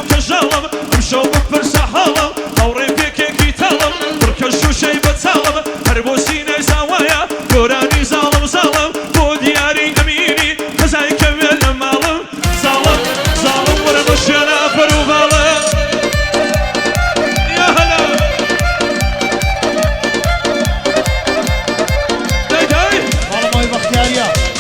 كجالم مشو بفرسة حالم هوري بيكي تالم بركشو شي بتالم هربو سيني زوايا قراني ظالم ظالم بو دياري أميني خزاي كمل مالم ظالم ظالم ورمشينا فروبالم يا هلا داي داي والله ما بختاريا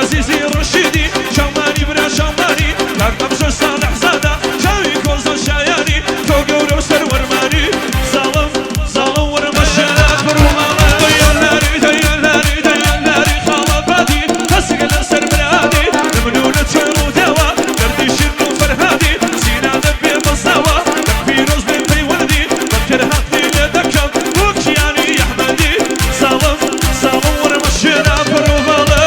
عزيزي رشيدي شماني برا شماني لك أبزر صالح زادة شاوي كوزا شاياني توقو وسر ورماني ظالم ظالم ورمشينا فرومانا ديالاري ديالاري ديالاري خالا بادي تسق الأسر برادي نمنونة شيرو دوا قردي شنو فرهادي سينا دبي مصاوى لك فيروز بي ولدي بكر هاتي لدكم وكياني يا حمدي ظالم ظالم ورمشينا فرومانا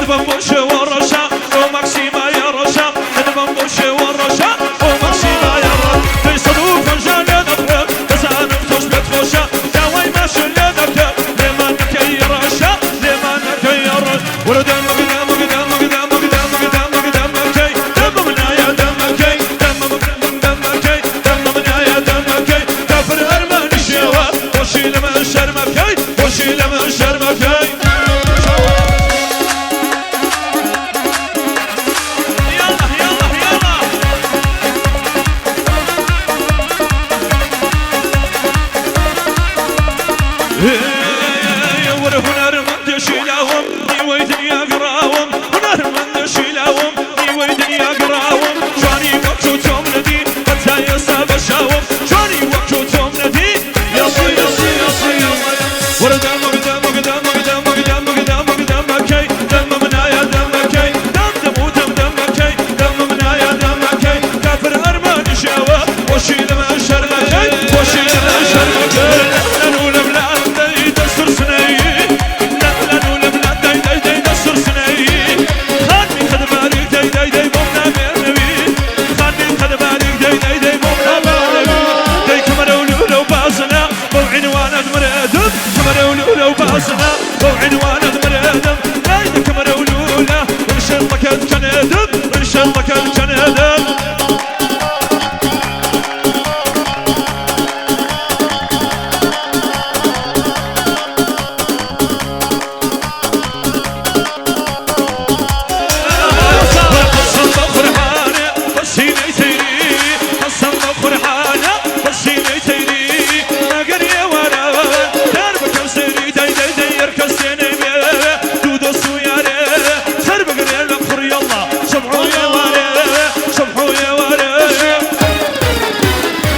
بمبوشة والرشا ومكسيمة يا رشا أنا بمبوشة والرشا ومكسيمة يا رشا في صدوق فنجان يدخل تزانم تشبت خوشا داوي ماشي يدخل لما نكي رشا لما نكي رشا وردم قدام قدام قدام قدام قدام قدام مكي دم منا يا دم مكي دم دم مكي دم منا يا دم مكي كفر أرمان الشوا وشي لما الشر مكي وشي لما الشر مكي هنر من دشيلاهم نيوي دنيا قراهم هنر من دشيلاهم نيوي دنيا قراهم جاني وقتو توم ندي حتى يصاب الشاوم جاني وقتو توم ندي يصي يصي يصي وردم قدام قدام قدام قدام قدام قدام مكي دم منايا دم مكي دم دم ودم دم مكي دم منايا دم مكي كافر أرمان شاوة وشيل ما شر مكي وشيل ما شر مكي وعنوان المرادم نايدك مرولولة ونشلك الجنادم ونشلك الجنادم قصم بخرحانة بسيني تيري قصم بخرحانة بسيني تيري ناقر يا ورا دربك وسيري كسيني بيه دودو سوياري سرب قريل اخر يلا سمحوا يا واري سمحوا يا واري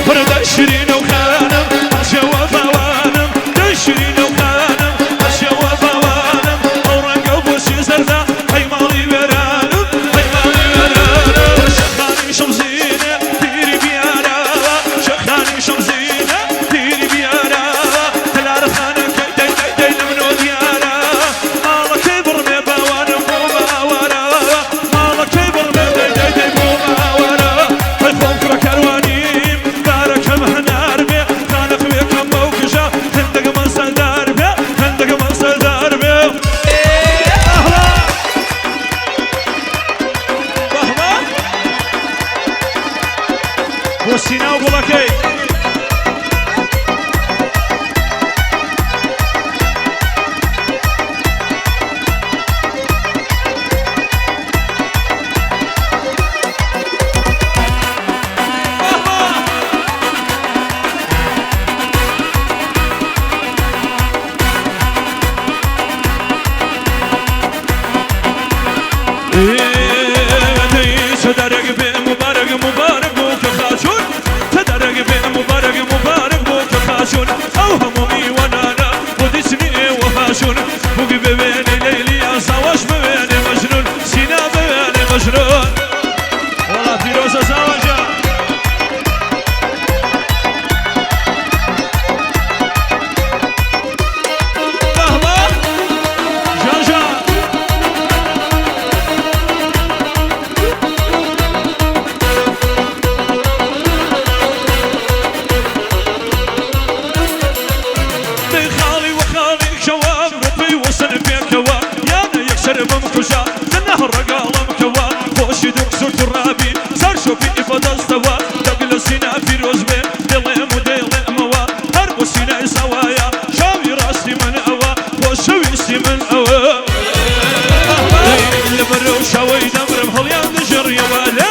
فرد عشرين وخانم عشا وفوانم عشرين وخانم عشا وفوانم اوران قوبوسي زردا هاي مالي ورانم هاي مالي ورانم شخاني شمزينة تيري بيانا شخاني شمزينة تيري بيانا تلار خانم كي دي نمنو ديانا مالا كبر مباوانا مباوانا مالا كبر مباوانا مباوانا هاي خوكرا كروانيم بارك مهنار بي خانق بيكم موكشا هندق منسل دار بي هندق منسل دار بي أهلا بهما وسينا وبلاكي تدرج بي مبارك مبارك بوك خاشون تدرج بي مبارك مبارك بوك خاشون اوهمي ونانا ودسني وهاشون بوك ببيني ليلي سواش ببيني مجنون سينا ببيني مجنون والله فيروزة سواجا مهما جاجا بمكوشا النهر قال مكوا خوش دكسور ترابي صار شوفي إفادة استوى دقل السينا في روزبي دلهم ودلهم موا هربو السينا سوايا شاوي راسي من أوا وشوي سي من أوا لبرو شاوي دمر مخليان دجر يا والا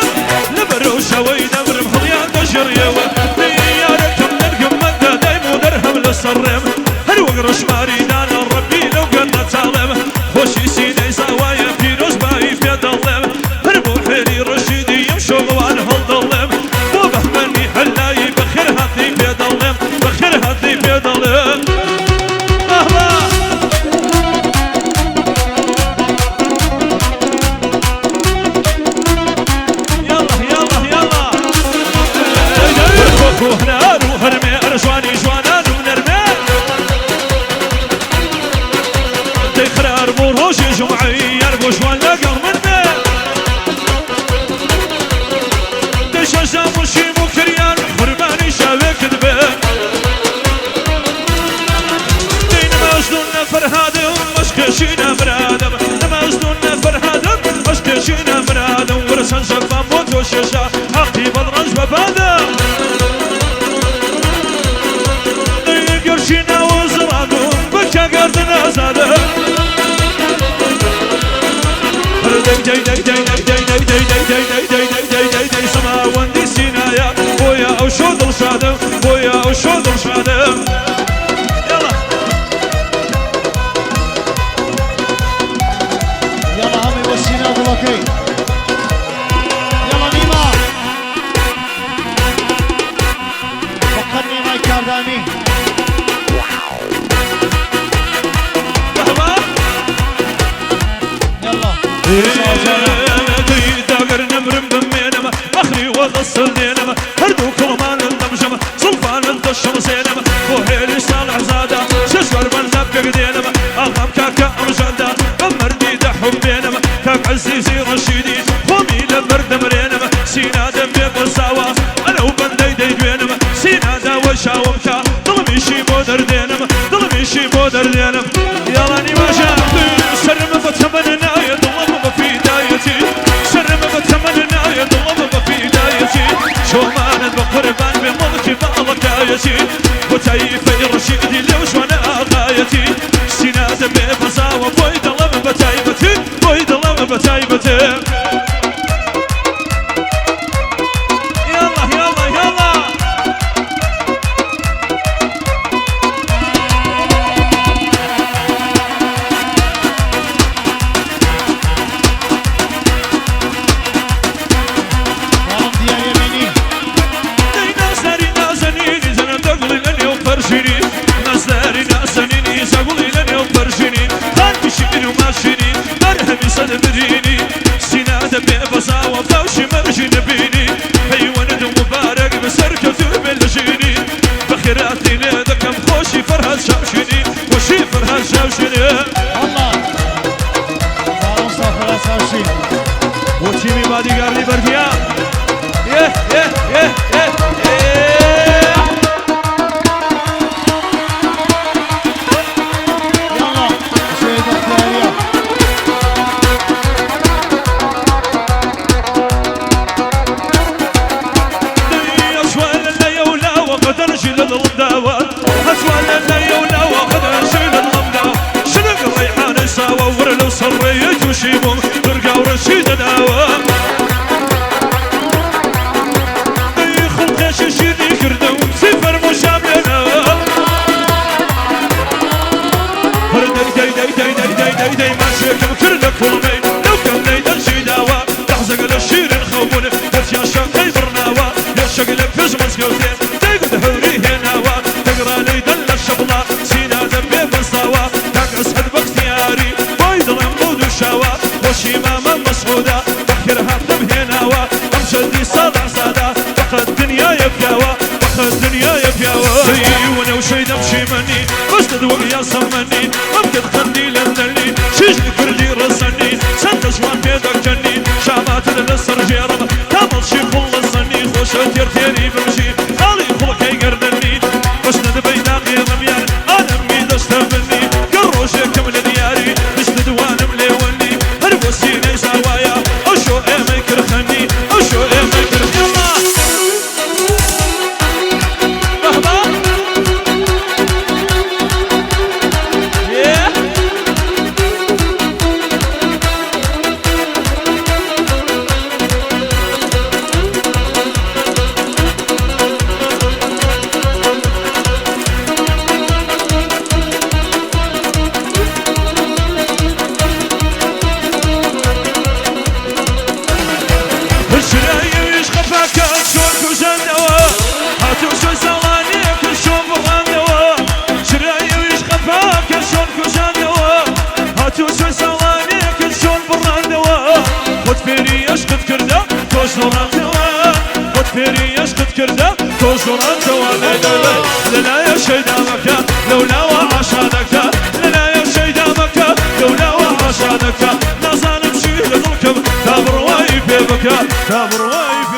لبرو شاوي دمر مخليان دجر يا والا يا ركم نرقم مدى دايم ودرهم للصرم هل وقرش ماري دانا ربي لو قلنا تعلم خوشي سينا سوايا في روزباي في ضلم هربو حيري رشيدي يمشو غوان هالضلم بوبه مني حلاي بخير هاتي في ضلم بخير هاتي في ضلم مهما يلا يلا يلا هنا روح هرمي ارجواني جوانا نرمي حسن شفا موت وشيشة حقي بدرج ببادا قرشينا وزرادو بكا قردنا زادا سما وندي سينايا بويا او شودل شادم بويا او شودل شادم يلا يلا همي وسينا بلوكي يلا نيما فقط نيما كارداني يلا داقر نمرم بمينما اخري وغسل دينما هردو كرمان النمجمة صلفان الدشم سينما وهيري صالح زادا شجر من نبقى دينما اغام كاكا امجادا امردي دحب بينما كاك عزيزي رشيدي خومي لبرد مرينما سينا دمي بلساوا انا وبندي دي دوينما سينا دا وشاومكا ظلمي شي بودر دينما ظلمي شي بودر دينما يلا ني ما شاء سرم فتمننا يضلم في دايتي سرم فتمننا يضلم في دايتي شو ما ندب قربان بمضك بالكايتي وتايفي رشيدي لوش وانا غايتي سينا دمي بلساوا بوي ضلم بتايبتي بوي ضلم بتايبتي وتيمي بادي قارلي برديا يه يه يه يه يلا سيد الثانية أسوال الليولة وقد نشيل الضمداوة أسوال الليولة وقد نشيل الضمداوة شنق ريحان ساوى ورلو صريت وشيبهم برقا ورشيد داوة خلقاش شيري كردو سفر مشابهنا داي ما شكم كردك كلمين لو كان دايدن شي داوة تحزق للشير نخوفون ترشي الشاقي برناوة يشق لك فيش مسكوتين تاقد حوري هناوة تقرا ليدن للشبلة سينا دمي بنصاوة تاقعس حد باختياري ويضل عمود وشاوة وشي ماما مسعودة بخيرها هناوة امشدي صالح صادة بقى الدنيا يبياوة بقى الدنيا يبياوة وانا وشيد امشي مني بس تدوق يا صمني امكد خندي لندلي شيجني كردي رسني سنت شوان بيدك جني شامات للسر جيرم كامل شي كل الصني خوش تيرتيري بمشي خالي خلق يقردني بس ندبي ناقي رميان انا ميد استمني قروشي كمل دياري بس تدوان مليوني هربوسيني سوايا اشو ايما يكرخني اشو ايما يكرخني لنا يا شيدا مكة لولا وعشانك لنا يا شيدا مكة لولا وعشانك نظام نمشي للركب تابر واي في بكا تابر واي في